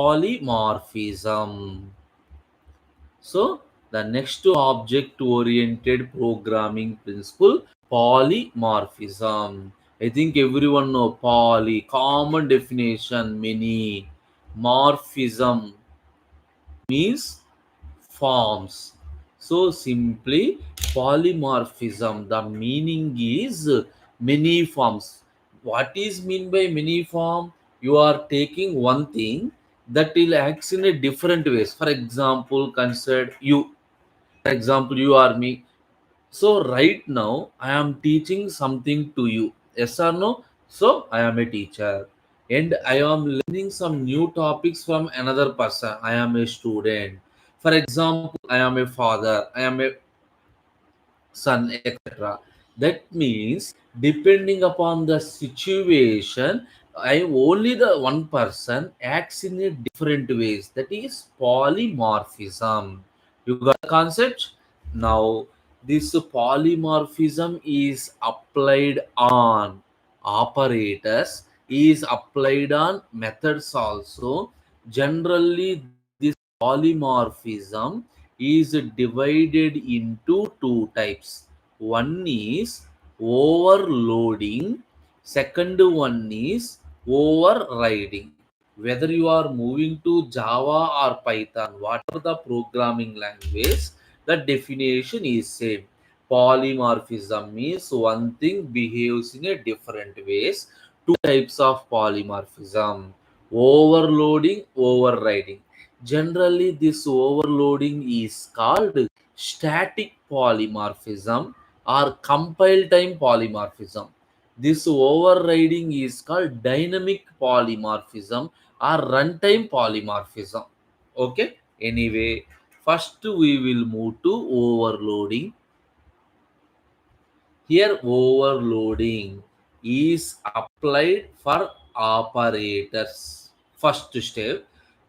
polymorphism. So the next object-oriented programming principle, polymorphism. I think everyone know poly, common definition, many. Morphism means forms. So simply polymorphism, the meaning is many forms. What is mean by many form? You are taking one thing that will act in a different ways. For example, consider you. For example, you are me. So right now I am teaching something to you. Yes or no? So I am a teacher and I am learning some new topics from another person. I am a student. For example, I am a father, I am a son, etc. That means depending upon the situation, I only the one person acts in a different ways. That is polymorphism. You got the concept? Now this polymorphism is applied on operators, is applied on methods also. Generally this polymorphism is divided into two types. One is overloading, second one is overriding. Whether you are moving to Java or Python, whatever the programming language, the definition is same. Polymorphism means one thing behaves in a different ways. Two types of polymorphism: overloading, overriding. Generally, this overloading is called static polymorphism or compile time polymorphism. This overriding is called dynamic polymorphism or runtime polymorphism. Okay, anyway, first we will move to overloading. Here, overloading is applied for operators. First step.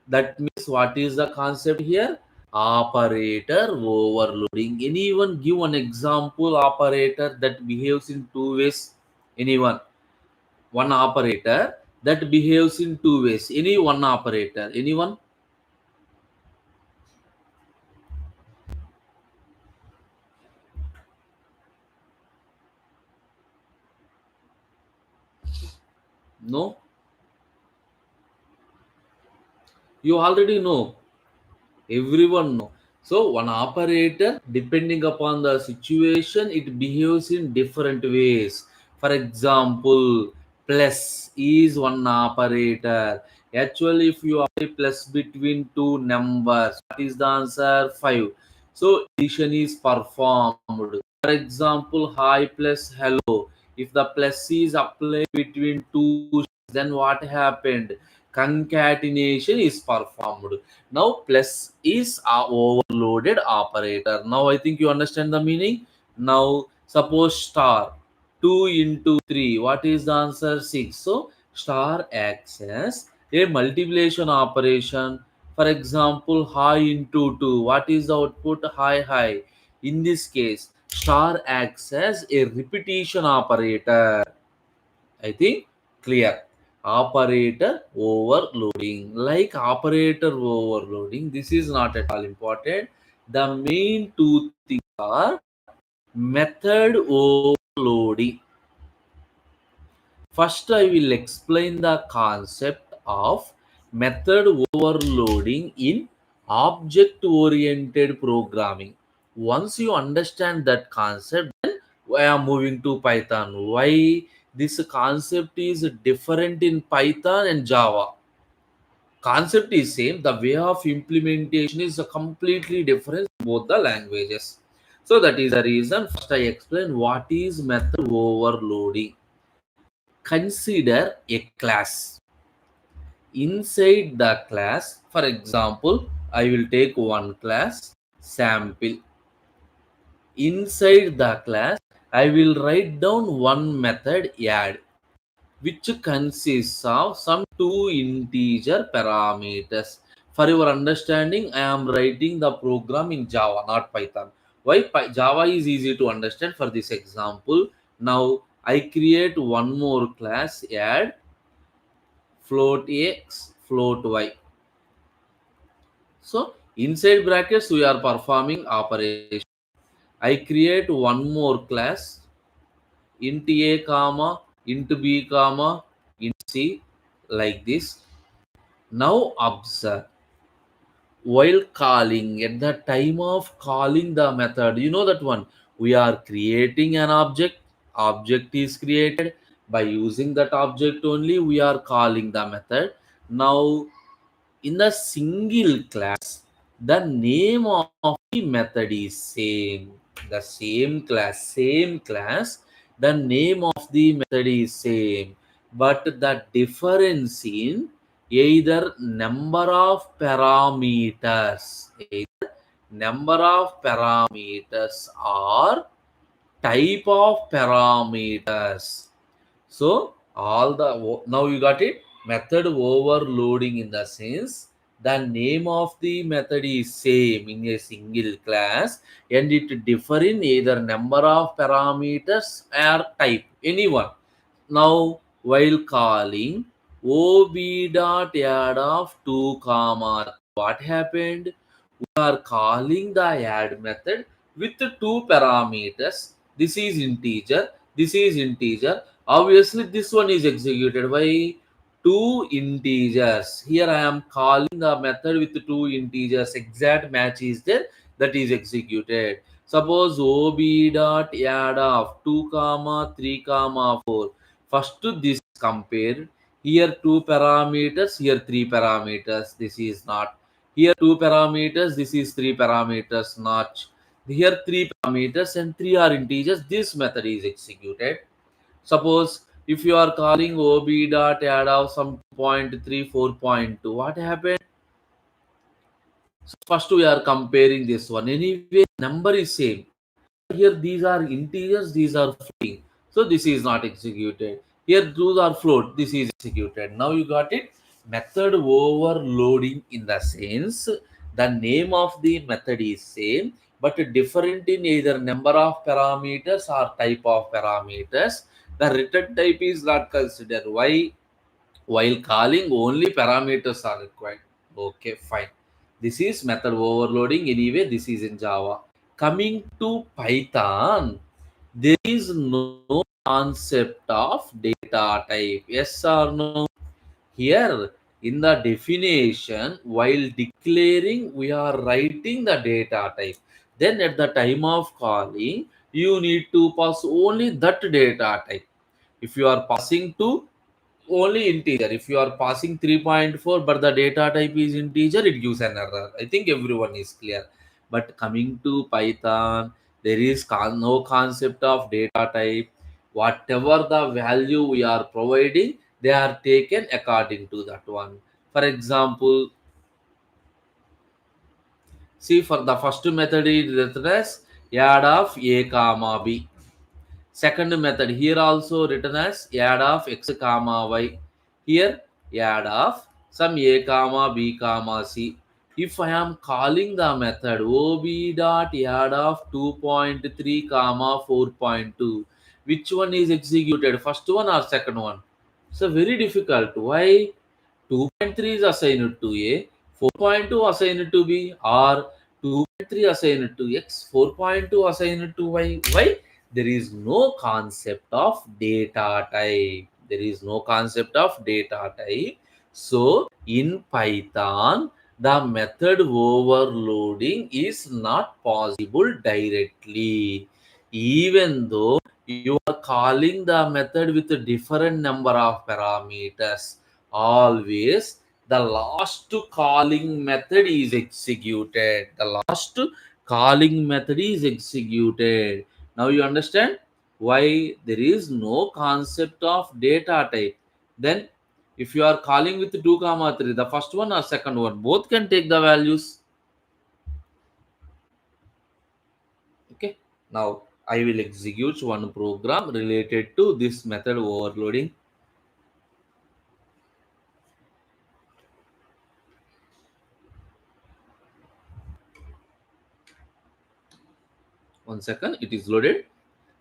That means what is the concept here? Operator overloading. Anyone give an example operator that behaves in two ways? Anyone? One operator that behaves in two ways. Any one operator? Anyone? No? You already know. Everyone know. So one operator, depending upon the situation, it behaves in different ways. For example, plus is one operator. Actually, if you apply plus between two numbers, what is the answer? 5. So addition is performed. For example, hi plus hello. If the plus is applied between two, then what happened? Concatenation is performed. Now plus is a overloaded operator. Now I think you understand the meaning. Now suppose star 2 into 3. What is the answer? 6. So star acts as a multiplication operation. For example, high into 2. What is the output? High high. In this case, star acts as a repetition operator. I think clear. Operator overloading. Like operator overloading, this is not at all important. The main two things are method overloading. First, I will explain the concept of method overloading in object oriented programming. Once you understand that concept, then I am moving to Python. Why this concept is different in Python and Java? Concept is same, the way of implementation is completely different in both the languages. So that is the reason first I explain what is method overloading. Consider a class. Inside the class, for example, I will take one class sample. Inside the class, I will write down one method add, which consists of some two integer parameters. For your understanding, I am writing the program in Java, not Python. Why? Java is easy to understand for this example. Now I create one more class add float x, float y. So inside brackets we are performing operation. I create one more class, int a comma, int b comma, int c, like this. Now observe, while calling, at the time of calling the method, you know that one, we are creating an object is created, by using that object only we are calling the method. Now in a single class, the name of the method is same. The same class, the name of the method is same, but the difference in either number of parameters, number of parameters or type of parameters. So all the now you got it. Method overloading in the sense the name of the method is same in a single class and it differ in either number of parameters or type, anyone. Now while calling ob dot add of 2 comma, what happened? We are calling the add method with two parameters. This is integer, this is integer. Obviously this one is executed by two integers. Here I am calling the method with two integers, exact match is there, that is executed. Suppose ob dot add of 2 comma 3 comma 4. First to this compared, here two parameters, here three parameters, this is not. Here two parameters, this is three parameters, not. Here three parameters and three are integers, this method is executed. Suppose if you are calling ob dot add of some 0.34.2, what happened? So first we are comparing this one. Anyway, number is same. Here these are integers, these are floating. So this is not executed. Here those are float, this is executed. Now you got it. Method overloading in the sense the name of the method is same but different in either number of parameters or type of parameters. The return type is not considered. Why? While calling only parameters are required. Okay, fine. This is method overloading. Anyway, this is in Java. Coming to Python, there is no concept of data type. Yes or no? Here in the definition, while declaring, we are writing the data type. Then at the time of calling, you need to pass only that data type. If you are passing to only integer, if you are passing 3.4 but the data type is integer, it gives an error. I think everyone is clear. But coming to Python, there is no concept of data type. Whatever the value we are providing, they are taken according to that one. For example, see, for the first method is written as add of a comma b. Second method here also written as add of x comma y. Here add of some a comma b comma c. If I am calling the method ob dot add of 2.3 comma 4.2, which one is executed? First one or second one? So very difficult. Why? 2.3 is assigned to A, 4.2 assigned to B, or 2.3 assigned to X, 4.2 assigned to Y. Why? There is no concept of data type. There is no concept of data type. So in Python, the method overloading is not possible directly. Even though you are calling the method with a different number of parameters, always the last calling method is executed. The last calling method is executed. Now you understand why there is no concept of data type. Then if you are calling with 2 comma 3, the first one or second one, both can take the values. Okay. Now I will execute one program related to this method overloading. One second, it is loaded.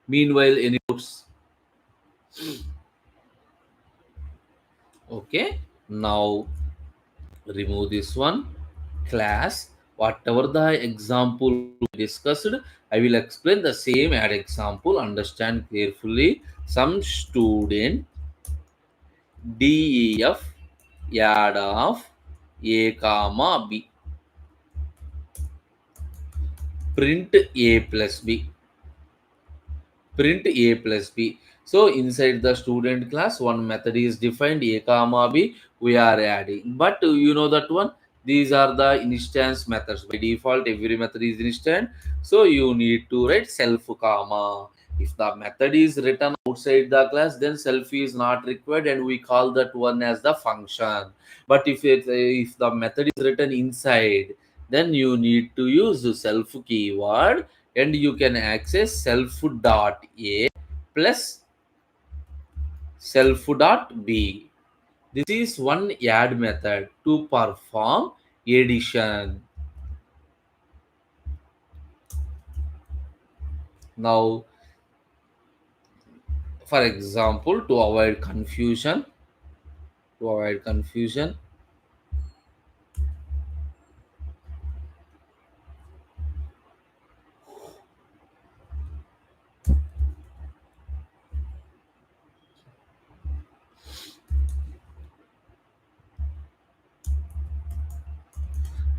Meanwhile, any notes? Okay. Now remove this one. class, whatever the example we discussed, I will explain the same add example. Understand carefully. Some student def add of a comma b, print a plus b, print a plus b. So inside the student class, one method is defined, a comma b, we are adding. But you know that one, these are the instance methods. By default, every method is instant. So you need to write self comma. If the method is written outside the class, then self is not required and we call that one as the function. But if the method is written inside, then you need to use the self keyword and you can access self dot a plus self dot b. This is one add method to perform addition. Now, for example, to avoid confusion, I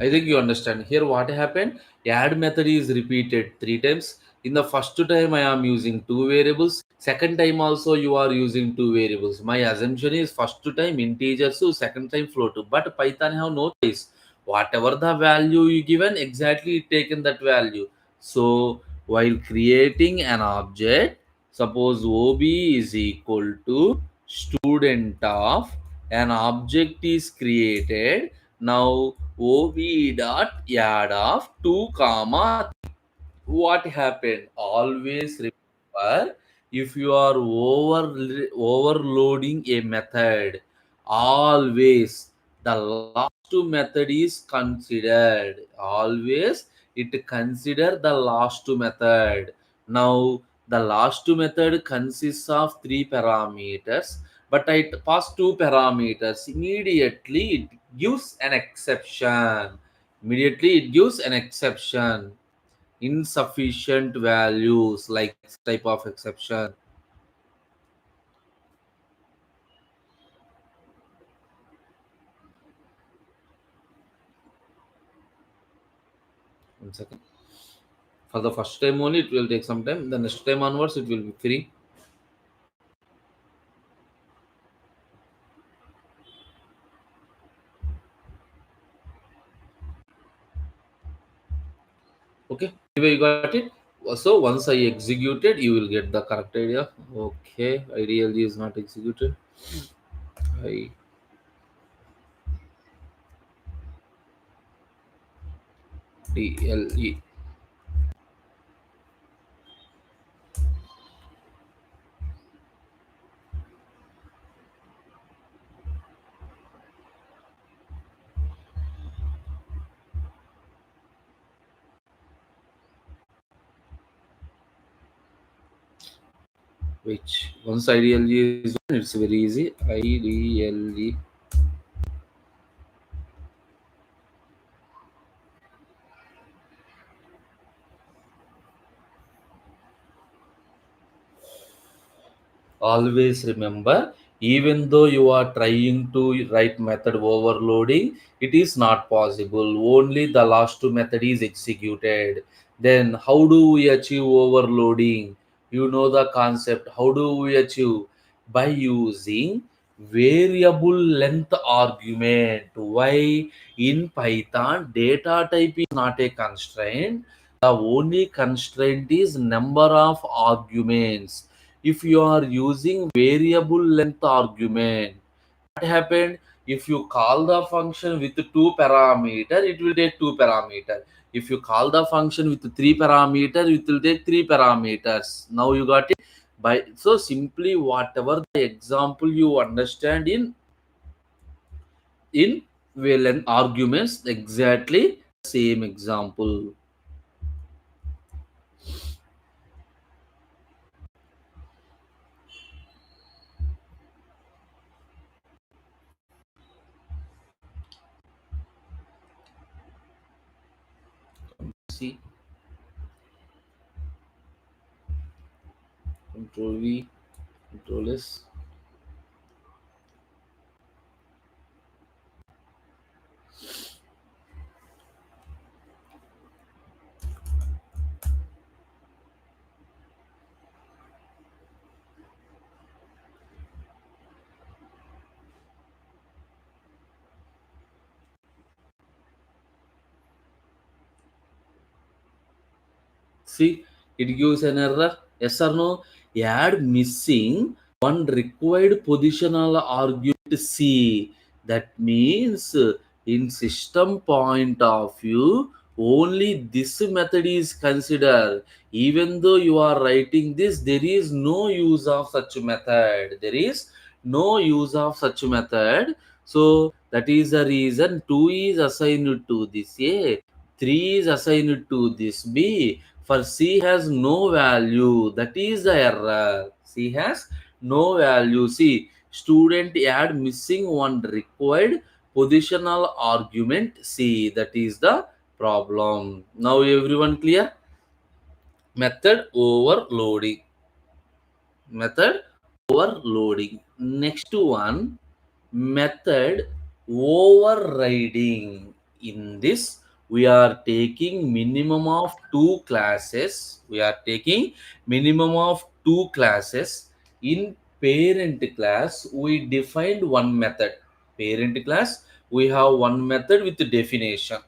think you understand. Here what happened? Add method is repeated three times. In the first time I am using two variables. Second time also you are using two variables. My assumption is first time integer, so second time float. But Python have no choice. Whatever the value you given, exactly it taken that value. So while creating an object, suppose OB is equal to student of, an object is created. Now OB dot add of 2 comma, what happened? Always remember, if you are overloading a method, always the last method is considered. Always it consider the last method. Now the last method consists of three parameters, but I pass two parameters. Immediately it gives an exception. Immediately it gives an exception, insufficient values, like type of exception. One second. For the first time only it will take some time, the next time onwards it will be free. Okay, anyway, you got it. So once I executed, you will get the correct idea. Okay, ideally is not executed. I DLE, which once IDLE is done, it's very easy. IDLE, always remember, even though you are trying to write method overloading, it is not possible. Only the last two method is executed. Then how do we achieve overloading? You know the concept. How do we achieve? By using variable length argument. Why? In Python, data type is not a constraint. The only constraint is number of arguments. If you are using variable length argument, what happened? If you call the function with two parameter, it will take two parameter. If you call the function with three parameter, it will take three parameters. Now you got it. By so simply, whatever the example you understand in length arguments, exactly same example. see, control V, control S. See, it gives an error. Yes or no? Add missing one required positional argument C. That means in system point of view, only this method is considered. Even though you are writing this, there is no use of such method. There is no use of such method. So that is the reason 2 is assigned to this A, 3 is assigned to this B. For C has no value. That is the error. C has no value. See, student add missing one required positional argument C. That is the problem. Now everyone clear? Method overloading. Method overloading. Next one, method overriding. In this, we are taking minimum of two classes. We are taking minimum of two classes. In parent class, we defined one method. Parent class, we have one method with definition.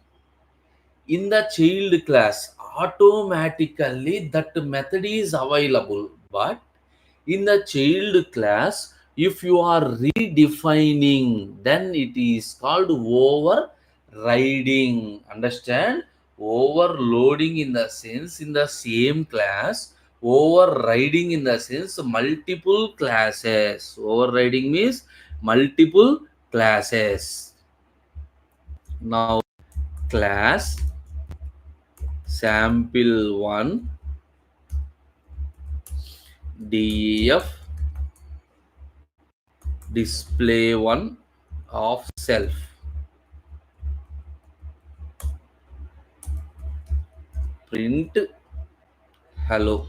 In the child class, automatically that method is available. But in the child class, if you are redefining, then it is called overriding. Understand? Overloading in the sense in the same class, overriding in the sense multiple classes. Overriding means multiple classes. Now class sample 1 def display 1 of self, print hello.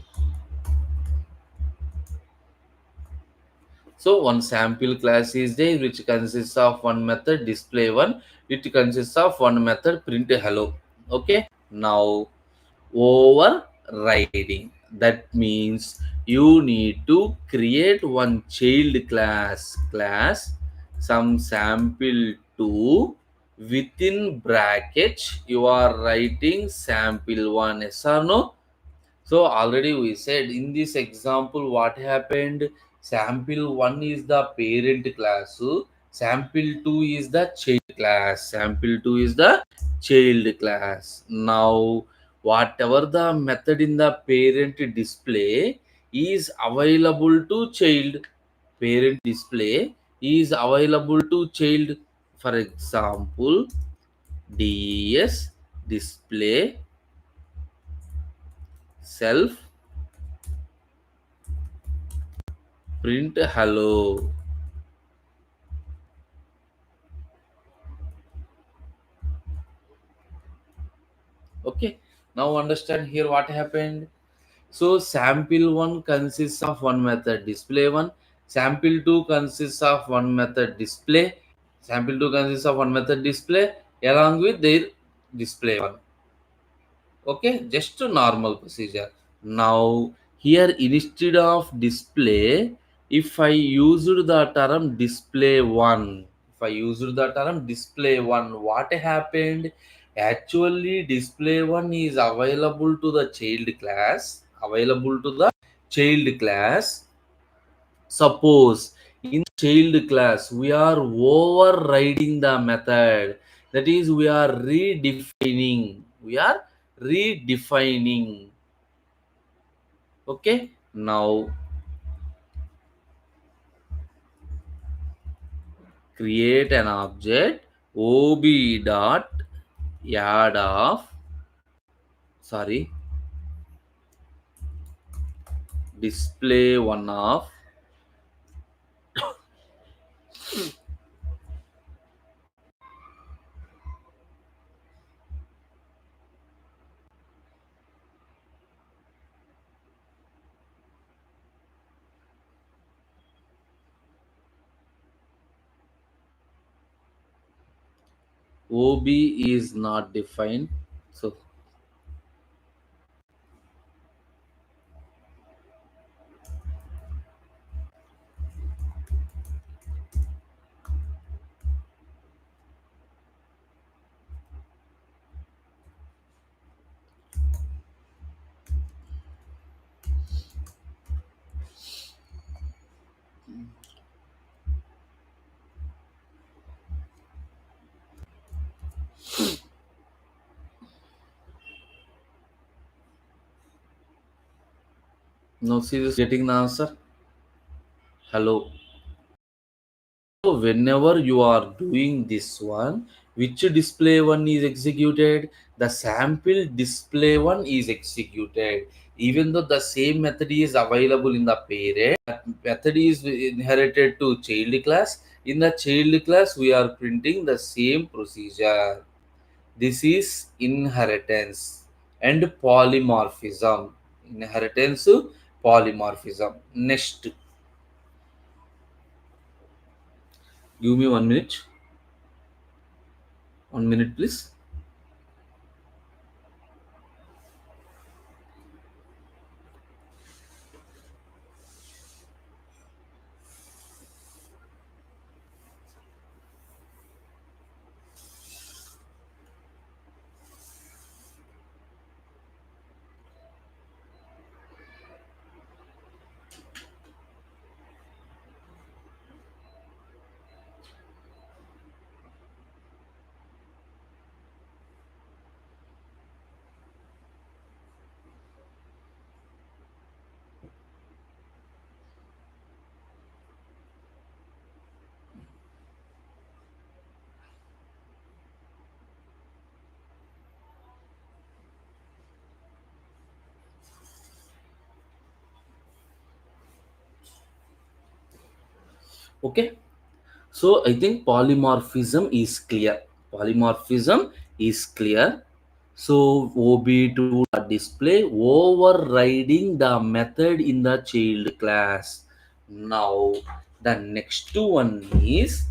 So one sample class is there which consists of one method display 1, it consists of one method print hello. Okay, now overriding, that means you need to create one child class some sample 2, within brackets you are writing sample 1. Yes or no? So already we said in this example what happened. Sample 1 is the parent class. Sample 2 is the child class. Sample 2 is the child class. Now whatever the method in the parent display is available to child. Parent display is available to child. For example, des display self print hello. Okay, now understand here what happened. So sample 1 consists of one method display 1, sample 2 consists of one method display, sample 2 consists of one method display along with their display 1. Okay, just a normal procedure. Now here instead of display, if I used the term display 1, if I used the term display 1, what happened? Actually display 1 is available to the child class, available to the child class. Suppose in child class we are overriding the method, that is we are redefining, we are redefining. Okay, now create an object ob dot add of, sorry, display one of OB is not defined. So now see this getting the answer. Hello. So whenever you are doing this one, which display one is executed? The sample display one is executed. Even though the same method is available in the parent, that method is inherited to child class. In the child class, we are printing the same procedure. This is inheritance and polymorphism. Inheritance, polymorphism. Next, give me 1 minute. 1 minute, please. Okay. So I think polymorphism is clear. Polymorphism is clear. So OB2 display overriding the method in the child class. Now the next one is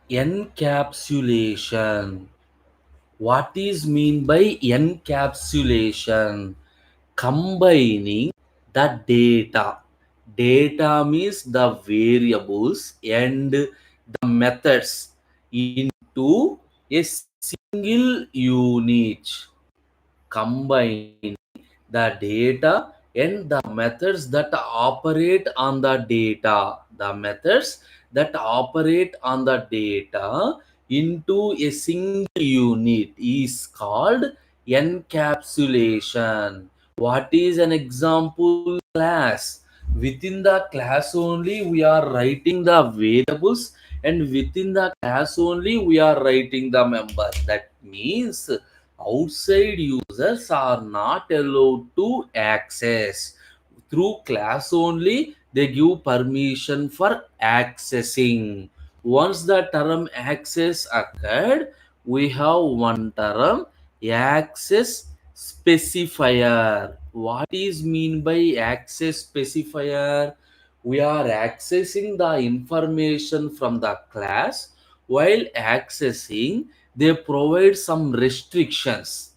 encapsulation. What is mean by encapsulation? Combining the data. Data means the variables and the methods into a single unit. Combine the data and the methods that operate on the data. The methods that operate on the data into a single unit is called encapsulation. What is an example? Class. Within the class only we are writing the variables, and within the class only we are writing the member. That means outside users are not allowed to access. Through class only they give permission for accessing. Once the term access occurred, we have one term, access specifier. What is mean by access specifier? We are accessing the information from the class. While accessing, they provide some restrictions.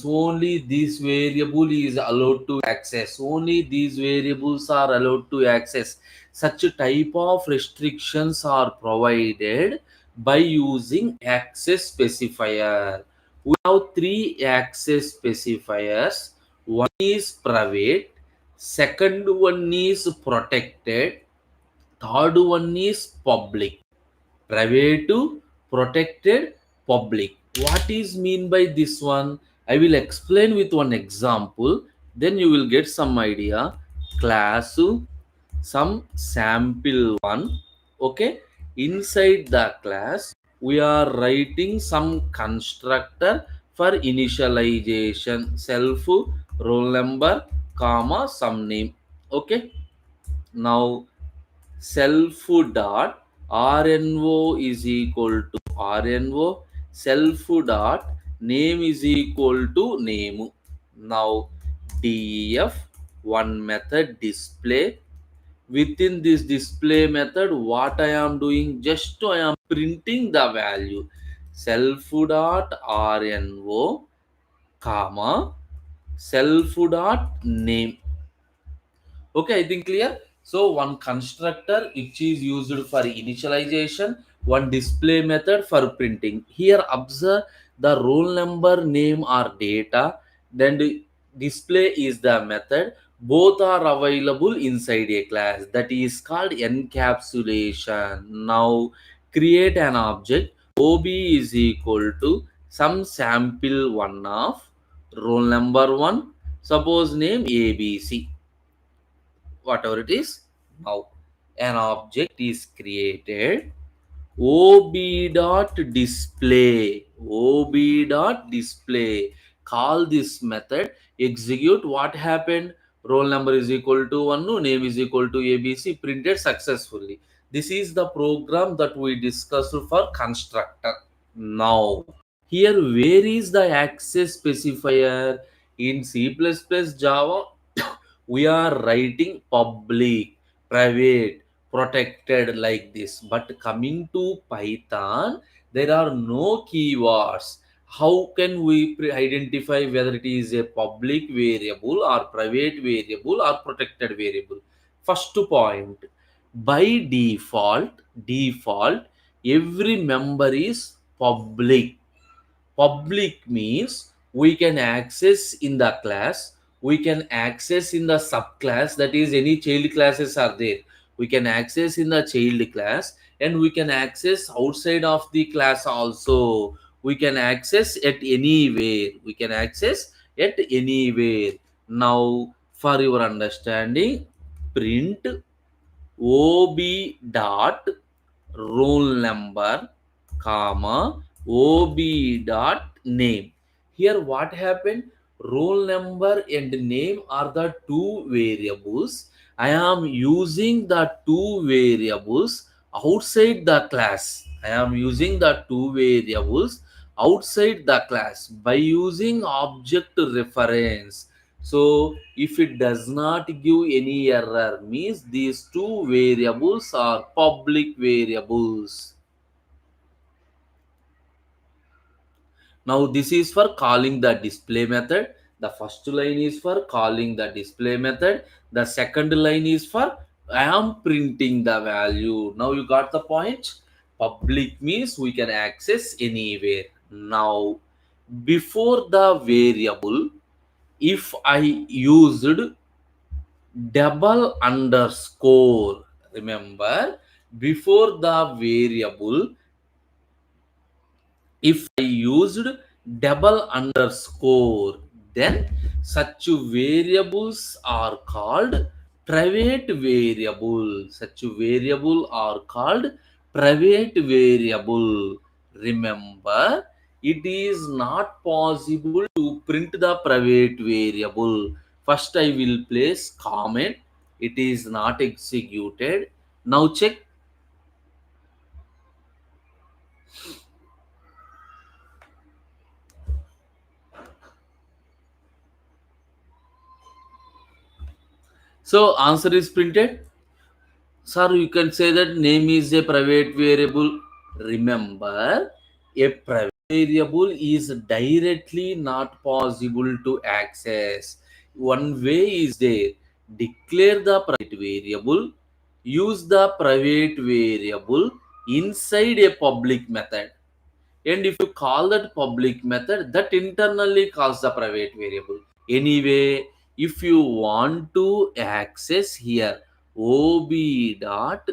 Only this variable is allowed to access. Only these variables are allowed to access. Such a type of restrictions are provided by using access specifier. We have three access specifiers. One is private, second one is protected, third one is public. Private, protected, public. What is mean by this one? I will explain with one example, then you will get some idea. Class, some sample one. Okay, inside the class we are writing some constructor for initialization, self, roll number, some name. Okay, now self dot RNO is equal to RNO, self dot name is equal to name. Now def one method display. Within this display method, what I am doing, just I am printing the value self dot RNO comma self dot name. Okay, I think clear. So one constructor which is used for initialization, one display method for printing. Here observe the roll number, name or data, then the display is the method. Both are available inside a class that is called encapsulation. Now create an object. OB is equal to some sample one of roll number one. Suppose name ABC, whatever it is. Now an object is created. ob dot display, ob dot display, call this method, execute. What happened? Roll number is equal to 1, no, name is equal to ABC, printed successfully. This is the program that we discussed for constructor. Now here, where is the access specifier? In C++ Java we are writing public, private, protected like this. But coming to Python, there are no keywords. How can we identify whether it is a public variable or private variable or protected variable? First point, by default, every member is public. Public means we can access in the class, we can access in the subclass, that is any child classes are there, we can access in the child class, and we can access outside of the class also. We can access at anywhere, we can access at anywhere. Now for your understanding, print ob dot roll number comma ob dot name. Here what happened? Roll number and name are the two variables. I am using the two variables outside the class. I am using the two variables outside the class by using object reference. So if it does not give any error, means these two variables are public variables. Now this is for calling the display method. The first line is for calling the display method. The second line is for I am printing the value. Now you got the point. Public means we can access anywhere. Now before the variable, if I used double underscore, remember, before the variable, if I used double underscore, then such variables are called private variable. Such variable are called private variable. Remember, it is not possible to print the private variable. First, I will place comment. It is not executed. Now check. So answer is printed. Sir, you can say that name is a private variable. Remember, a private variable is directly not possible to access. One way is there. Declare the private variable, use the private variable inside a public method. And if you call that public method, that internally calls the private variable. Anyway, if you want to access here ob dot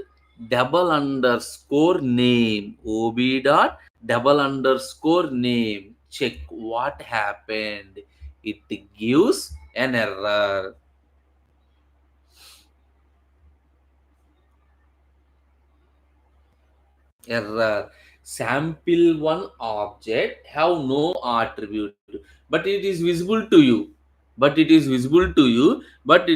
double underscore name, ob dot double underscore name, check what happened. It gives an error. Error. Sample one object have no attribute, but it is visible to you. But it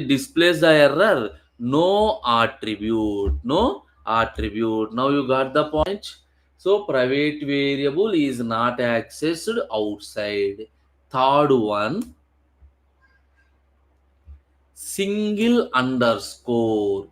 displays the error. No attribute. No attribute. Now you got the point. So private variable is not accessed outside. Third one, single underscore.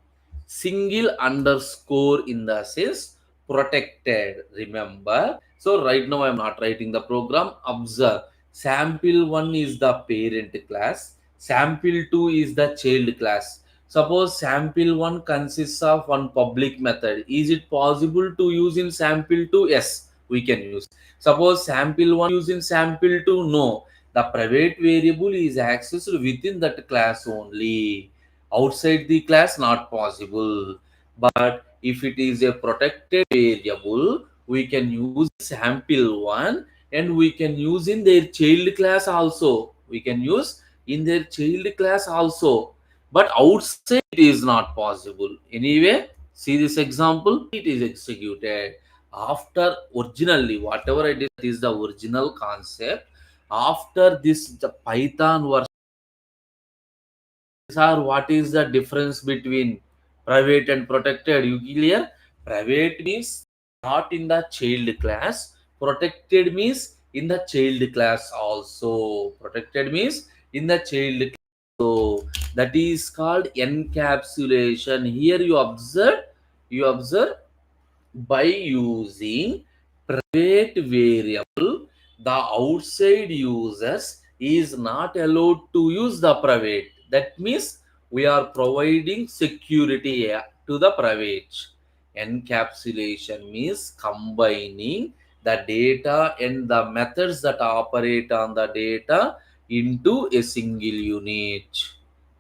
Single underscore in the sense protected. Remember. So right now I am not writing the program. Observe. Sample 1 is the parent class. Sample 2 is the child class. Suppose sample 1 consists of one public method. Is it possible to use in sample 2? Yes, we can use. Suppose sample 1 use in sample 2? No. The private variable is accessed within that class only. Outside the class, not possible. But if it is a protected variable, we can use sample 1 and we can use in their child class also. We can use in their child class also. But outside it is not possible. Anyway, see this example, it is executed. After originally, whatever I did is the original concept. After this, the Python version are what is the difference between private and protected? You clear? Private means not in the child class. Protected means in the child class also. Protected means in the child class. So that is called encapsulation. Here you observe by using private variable, the outside users is not allowed to use the private. That means we are providing security to the private. Encapsulation means combining the data and the methods that operate on the data into a single unit.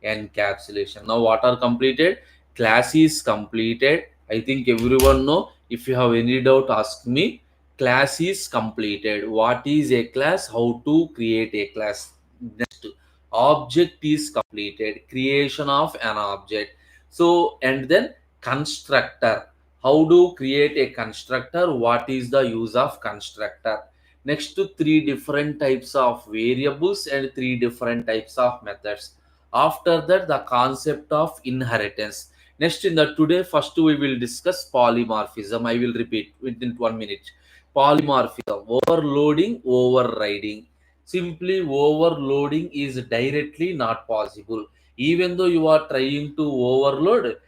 Encapsulation. Now what are completed? Class is completed. I think everyone know. If you have any doubt, ask me. Class is completed. What is a class? How to create a class? Next, object is completed. Creation of an object. So, and then constructor. How to create a constructor? What is the use of constructor? Next to three different types of variables and three different types of methods. After that, the concept of inheritance. Next, in the today, first we will discuss polymorphism. I will repeat within 1 minute. Polymorphism, overloading, overriding. Simply overloading is directly not possible. Even though you are trying to overload,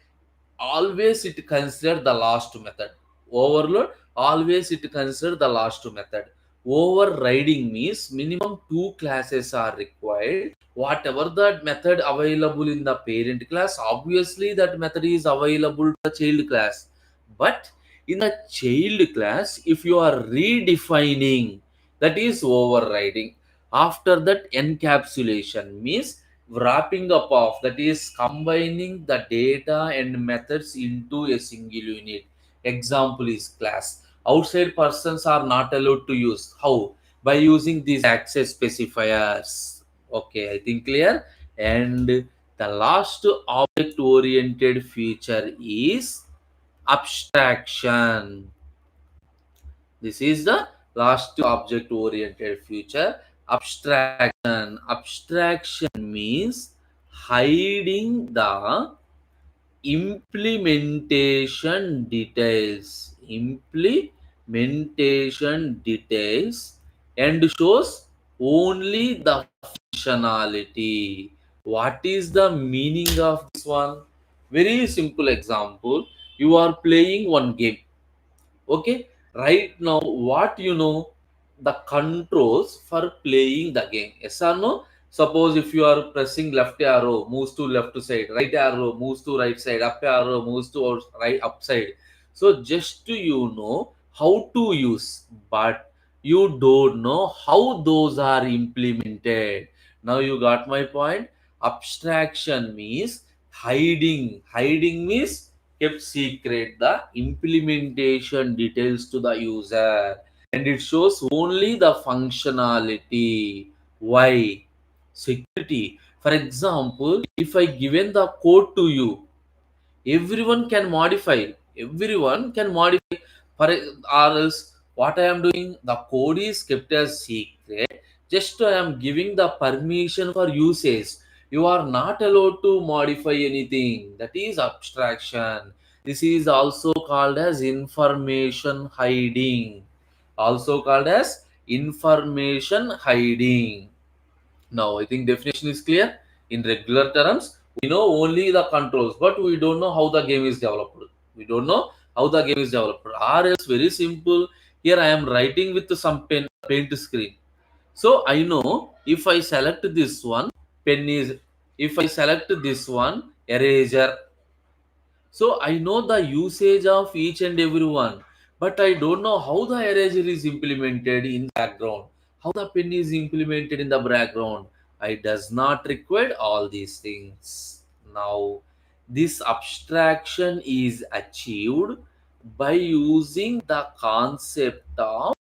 always it consider the last method. Overload, always it consider the last method. Overriding means minimum two classes are required. Whatever that method available in the parent class, obviously that method is available to the child class. But in the child class, if you are redefining, that is overriding. After that, encapsulation means wrapping up of, that is combining the data and methods into a single unit. Example is class. Outside persons are not allowed to use. How? By using these access specifiers. Okay, I think clear. And the last object oriented feature is abstraction. This is the last object oriented feature. Abstraction. Abstraction means hiding the implementation details. Implementation details and shows only the functionality. What is the meaning of this one? Very simple example. You are playing one game. Okay, right now, what you know, the controls for playing the game. Yes or no? Suppose if you are pressing left arrow, moves to left side, right arrow moves to right side, up arrow moves to right upside. So just you know how to use, but you don't know how those are implemented. Now you got my point. Abstraction means hiding. Hiding means kept secret the implementation details to the user, and it shows only the functionality. Why? Security. For example, if I given the code to you, everyone can modify, everyone can modify. For or else what I am doing, the code is kept as secret. Just I am giving the permission for usage. You are not allowed to modify anything. That is abstraction. This is also called as information hiding. Also called as information hiding. Now, I think definition is clear. In regular terms, we know only the controls, but we don't know how the game is developed. We don't know how the game is developed. Or else, very simple. Here I am writing with some paint screen. So I know if I select this one, pen is. If I select this one, eraser. So I know the usage of each and every one, but I don't know how the eraser is implemented in the background, how the pen is implemented in the background. I does not require all these things. Now, this abstraction is achieved by using the concept of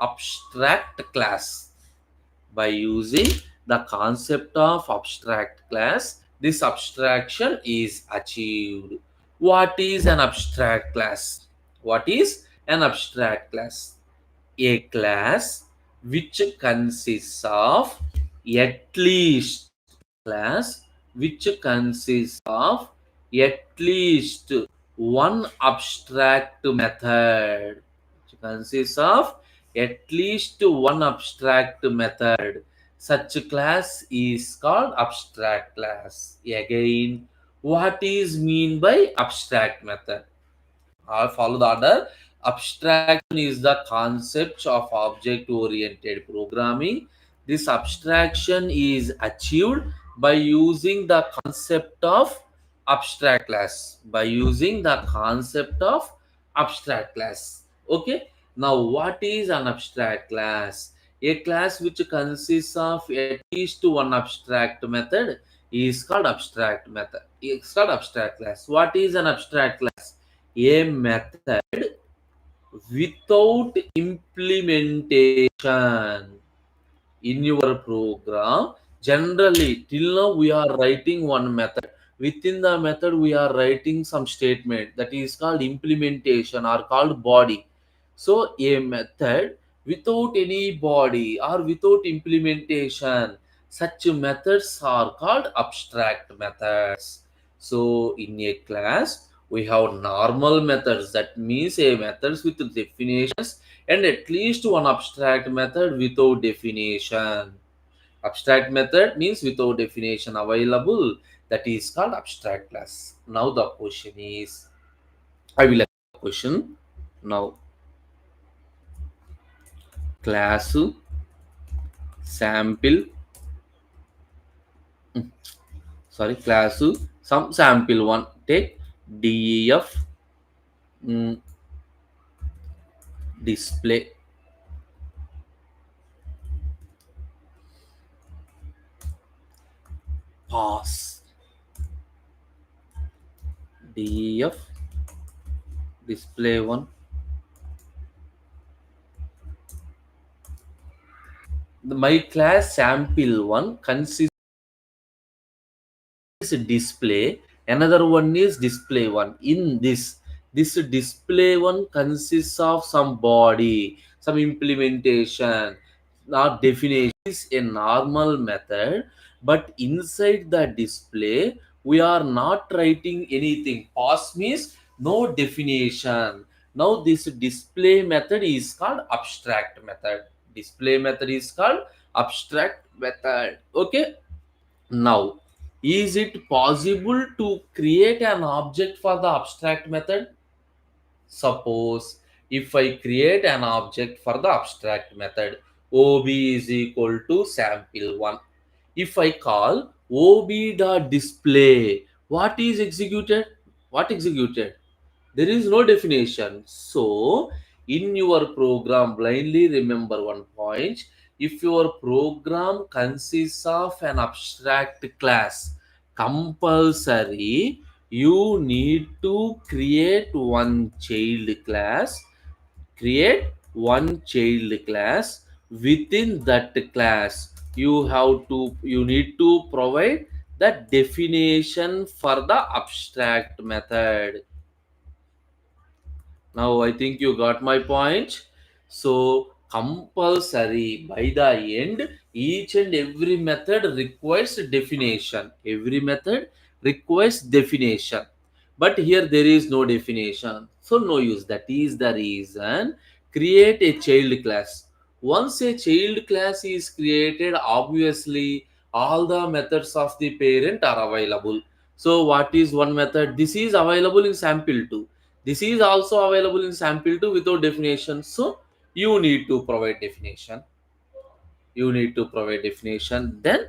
abstract class. By using the concept of abstract class, this abstraction is achieved. What is an abstract class? What is an abstract class? A class which consists of at least class which consists of at least one abstract method, which consists of at least one abstract method. Such class is called abstract class. Again, what is mean by abstract method? I'll follow the order. Abstraction is the concept of object oriented programming. This abstraction is achieved by using the concept of abstract class. By using the concept of abstract class. Okay. Now, what is an abstract class? A class which consists of at least one abstract method is called abstract method. It's called abstract class. What is an abstract class? A method without implementation in your program. Generally, till now we are writing one method. Within the method we are writing some statement that is called implementation or called body. So a method without any body or without implementation, such methods are called abstract methods. So in a class we have normal methods, that means a methods with definitions, and at least one abstract method without definition. Abstract method means without definition available. That is called abstract class. Now the question is, I will ask the question. Now, class sample, sorry, class some sample one. Take def mm, display pass def display one. My class sample one consists is display, another one is display one. In this display one consists of some body, some implementation, not definition. Is a normal method, but inside the display we are not writing anything. Pass means no definition. Now this display method is called abstract method. Display method is called abstract method. Okay. Now, is it possible to create an object for the abstract method? Suppose if I create an object for the abstract method, ob is equal to sample1. If I call ob.display, what is executed? What executed? There is no definition. So in your program, blindly remember one point. If your program consists of an abstract class, compulsory you need to create one child class. Create one child class. Within that class you need to provide the definition for the abstract method. Now I think you got my point. So compulsory, by the end, each and every method requires definition. Every method requires definition. but here there is no definition, so no use. That is the reason create a child class. Once a child class is created, obviously all the methods of the parent are available. So what is one method? This is available in sample 2. This is also available in sample 2 without definition. So you need to provide definition. You need to provide definition. Then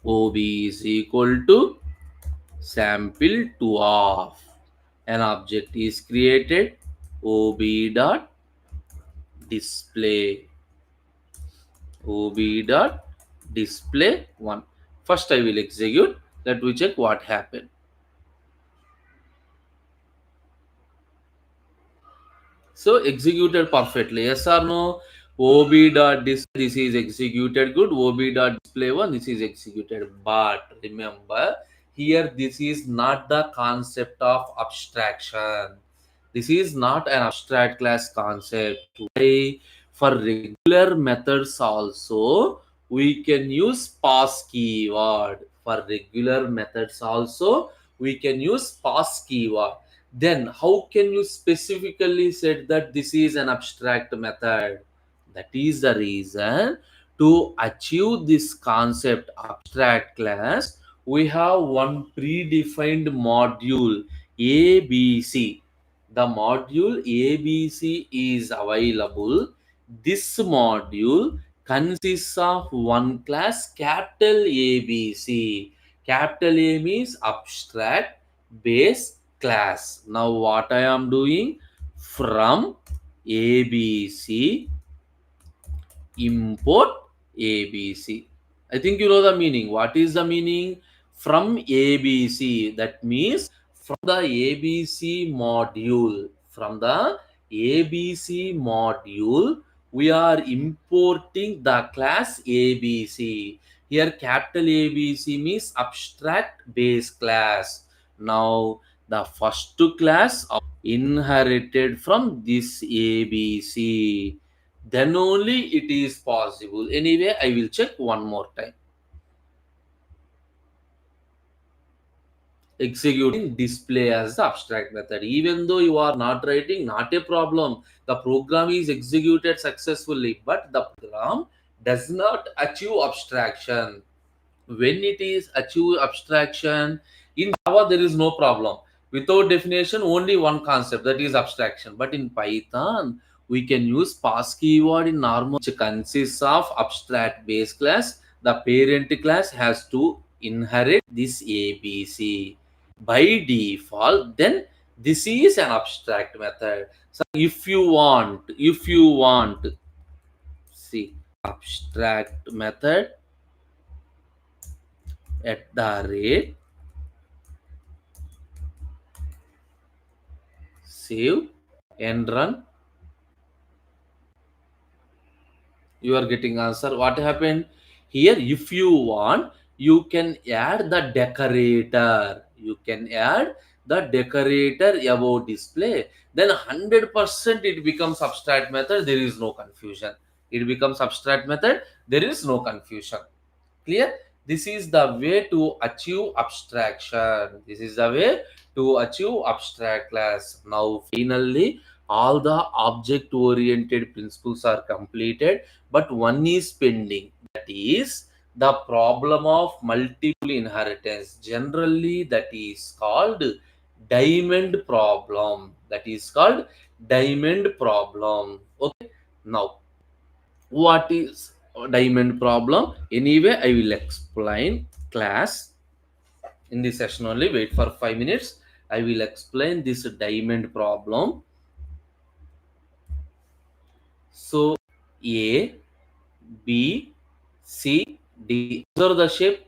OB is equal to sample 2 of an object is created, OB dot display, OB dot display 1. First I will execute. Let me check what happened. So executed perfectly. Yes or no? OB dot display, this is executed good. OB dot display 1, this is executed. But remember, here this is not the concept of abstraction. This is not an abstract class concept. Why? For regular methods also, we can use pass keyword. For regular methods also, we can use pass keyword. Then how can you specifically say that this is an abstract method? That is the reason, to achieve this concept abstract class, we have one predefined module ABC. The module ABC is available. This module consists of one class capital ABC. Capital A means abstract base class. Now what I am doing, from ABC import ABC. I think you know the meaning. What is the meaning? From ABC. That means from the ABC module. From the ABC module, we are importing the class ABC. Here, capital ABC means abstract base class. Now, the first class inherited from this ABC, then only it is possible. Anyway, I will check one more time. Executing display as the abstract method. Even though you are not writing, not a problem. The program is executed successfully, but the program does not achieve abstraction. When it is achieve abstraction, in Java there is no problem. Without definition, only one concept, that is abstraction. But in Python, we can use pass keyword in normal, which consists of abstract base class. The parent class has to inherit this ABC by default. Then this is an abstract method. So if you want, see, abstract method at the rate, save and run, you are getting answer. What happened here? If you want, you can add the decorator. You can add the decorator above display. Then 100% it becomes abstract method. There is no confusion. It becomes abstract method. There is no confusion. Clear? This is the way to achieve abstraction. This is the way to achieve abstract class. Now finally, all the object oriented principles are completed, but one is pending. That is the problem of multiple inheritance. Generally, that is called diamond problem. That is called diamond problem. Okay. Now, what is diamond problem? Anyway, I will explain class in this session only. Wait for 5 minutes. I will explain this diamond problem. So A, B, C, D. Observe the shape.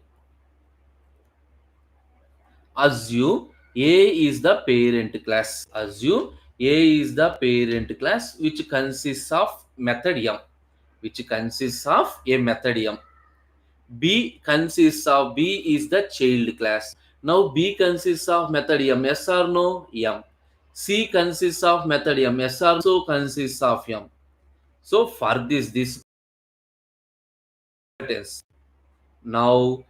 Assume A is the parent class. Assume A is the parent class, which consists of method M, which consists of a method M. B is the child class. Now B consists of method M. Yes or no? M. C consists of method M. Yes or so consists of M. So for this inheritance. Now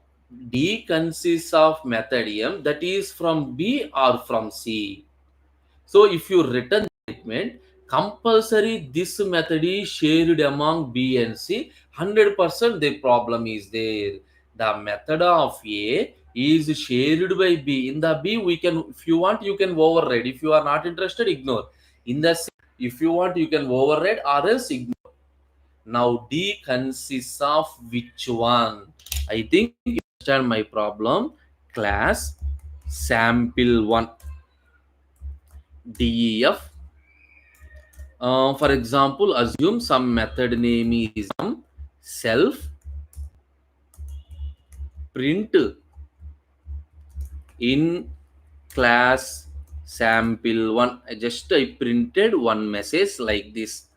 D consists of method M, that is from B or from C. So if you return statement, compulsory this method is shared among B and C. 100% the problem is there. The method of A is shared by B. In the B, we can, if you want, you can override. If you are not interested, ignore. In the C, if you want, you can override or else ignore. Now D consists of which one? I think you understand my problem. Class sample one DEF. For example, assume some method name is self print in class sample one. I printed one message like this.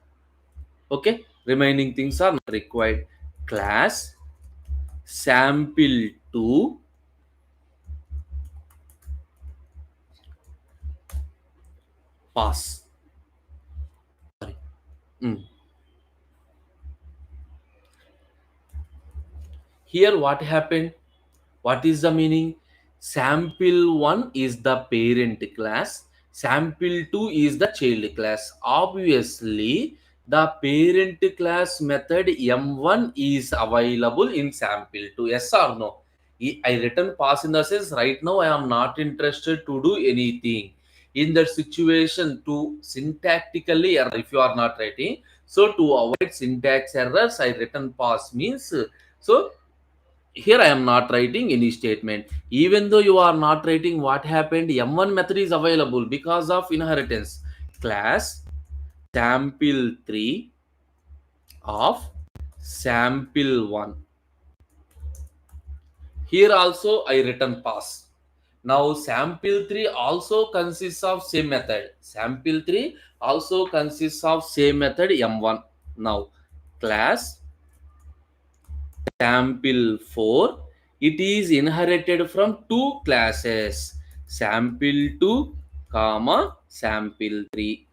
Okay, remaining things are not required. Class sample 2 pass. Sorry. Mm. Here what happened? What is the meaning? Sample 1 is the parent class, sample 2 is the child class. Obviously, the parent class method M1 is available in sample 2. Yes or no? I written pass in the sense right now I am not interested to do anything. In that situation, to syntactically error, if you are not writing, so to avoid syntax errors, I written pass means so here I am not writing any statement. Even though you are not writing what happened, M1 method is available because of inheritance. Class sample 3 of sample 1. Here also I written pass. Now sample 3 also consists of same method. Sample 3 also consists of same method M1. Now class sample 4, it is inherited from two classes, sample 2 comma sample 3.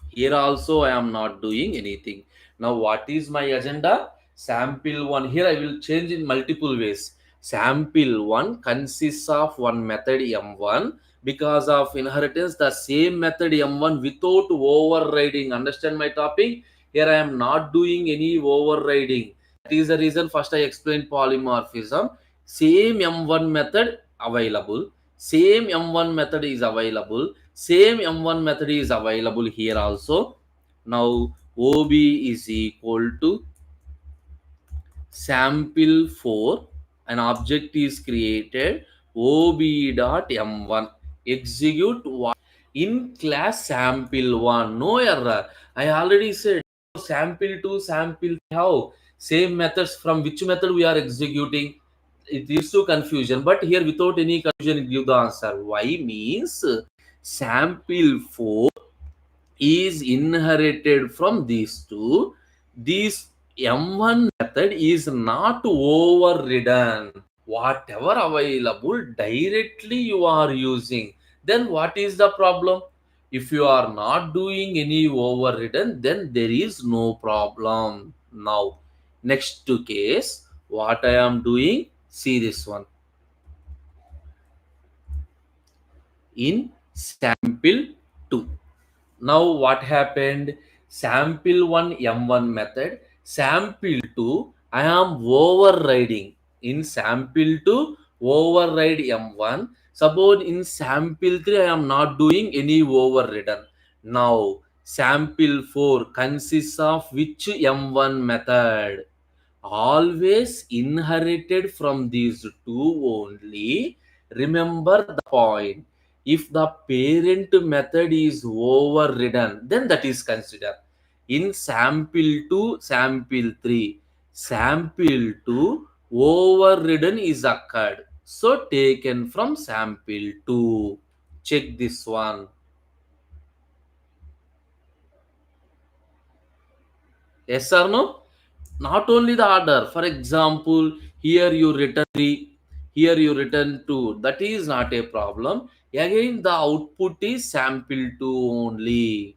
Here also I am not doing anything. Now what is my agenda? Sample 1, here I will change in multiple ways. Sample 1 consists of one method M1. Because of inheritance, the same method M1 without overriding. Understand my topic? Here I am not doing any overriding. That is the reason first I explained polymorphism. Same M1 method available. Same M1 method is available. Same M1 method is available here also. Now OB is equal to sample 4. An object is created. OB dot M1. Execute what? In class sample 1. No error. I already said sample 2, sample 3. How? Same methods. From which method we are executing? It leads to confusion. But here without any confusion, give the answer. Why means sample 4 is inherited from these two. This M1 method is not overridden. Whatever available directly you are using. Then what is the problem? If you are not doing any overridden, then there is no problem. Now, next to case, what I am doing, see this one. In sample 2. Now what happened? Sample 1 M1 method, sample 2 I am overriding. In sample 2 override M1. Suppose in sample 3 I am not doing any overridden. Now sample 4 consists of which M1 method? Always inherited from these two only. Remember the point. If the parent method is overridden, then that is considered. In sample 2, sample 3, sample 2 overridden is occurred. So taken from sample 2. Check this one. Yes or no? Not only the order. For example, here you return 3, here you return 2. That is not a problem. Again, the output is sample 2 only.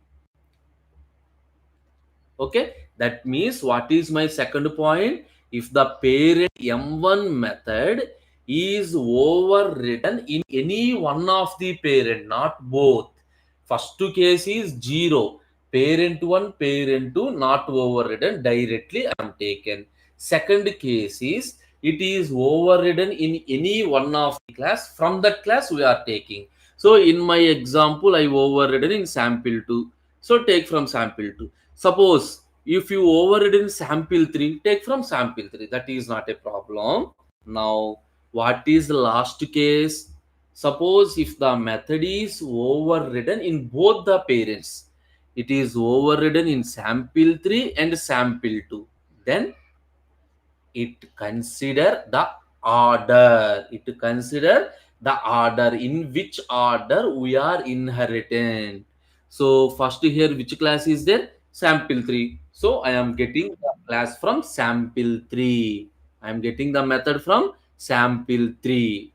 Okay, that means what is my second point? if the parent m1 method is overridden in any one of the parent, not both. First case is 0. Parent 1, parent 2 not overridden, directly I am taken. Second case is it is overridden in any one of the class. From that class we are taking. So in my example, I overridden in sample 2. So take from sample 2. Suppose if you overridden sample 3, take from sample 3. That is not a problem. Now, what is the last case? Suppose if the method is overridden in both the parents, it is overridden in sample 3 and sample 2. Then it consider the order. It consider the order in which order we are inheriting. So first here which class is there? Sample 3. So I am getting the class from sample 3. I am getting the method from sample 3.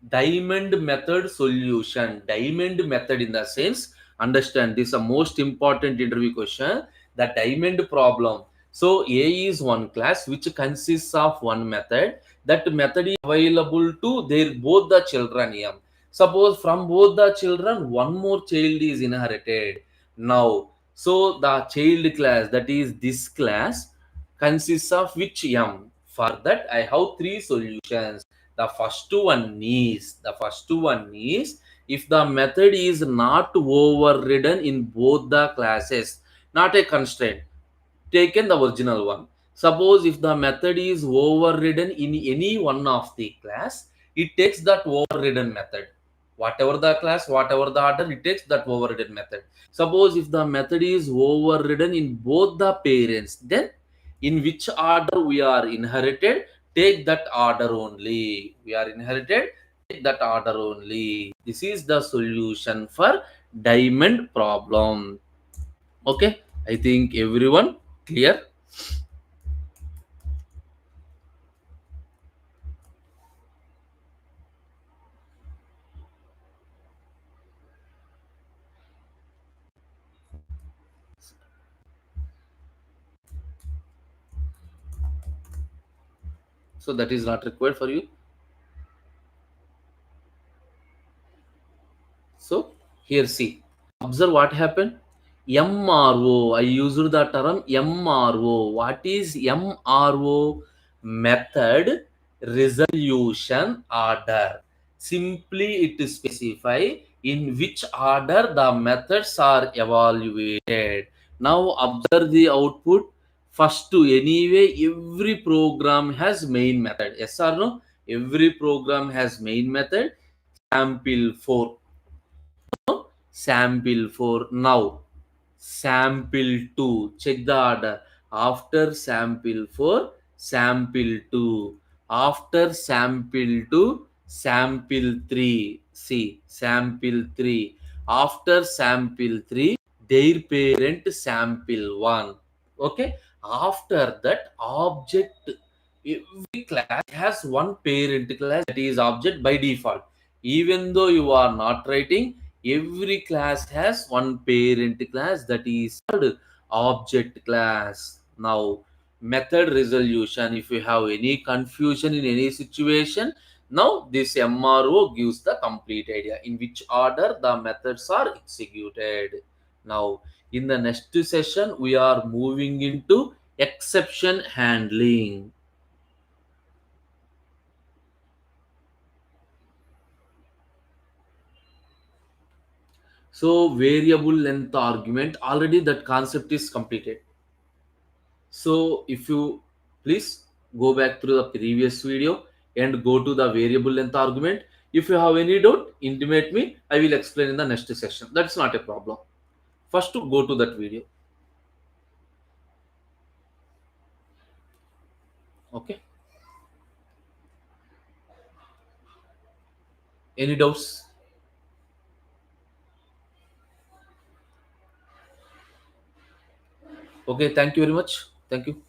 Diamond method solution. Diamond method in the sense, understand this is a most important interview question. The diamond problem. So a is one class which consists of one method. That method is available to their both the children m. Suppose from both the children one more child is inherited. Now, so the child class, that is this class, consists of which m. For that I have three solutions. The first one is if the method is not overridden in both the classes, not a constraint, taken the original one. Suppose if the method is overridden in any one of the class, it takes that overridden method. Whatever the class, whatever the order, it takes that overridden method. Suppose if the method is overridden in both the parents, then in which order we are inherited, take that order only. We are inherited, take that order only. This is the solution for diamond problem. Okay, I think everyone clear. So that is not required for you. So here see, observe what happened. MRO, I used the term MRO. What is MRO? Method resolution order. Simply it specify in which order the methods are evaluated. Now observe the output. First to anyway, every program has main method. Yes or no? Every program has main method. Sample 4, sample 4. Now sample 2, check the order. After sample 4, sample 2. After sample 2, sample 3. See, sample 3. After sample 3, their parent sample 1. Okay, after that object, every class has one parent class, that is object by default. Even though you are not writing, every class has one parent class, that is called object class. Now method resolution, if you have any confusion in any situation, now this MRO gives the complete idea in which order the methods are executed. Now in the next session we are moving into exception handling. So variable length argument, already that concept is completed. So if you please go back through the previous video and go to the variable length argument. If you have any doubt, intimate me. I will explain in the next session. That's not a problem. First to go to that video. Okay. Any doubts? Okay. Thank you very much. Thank you.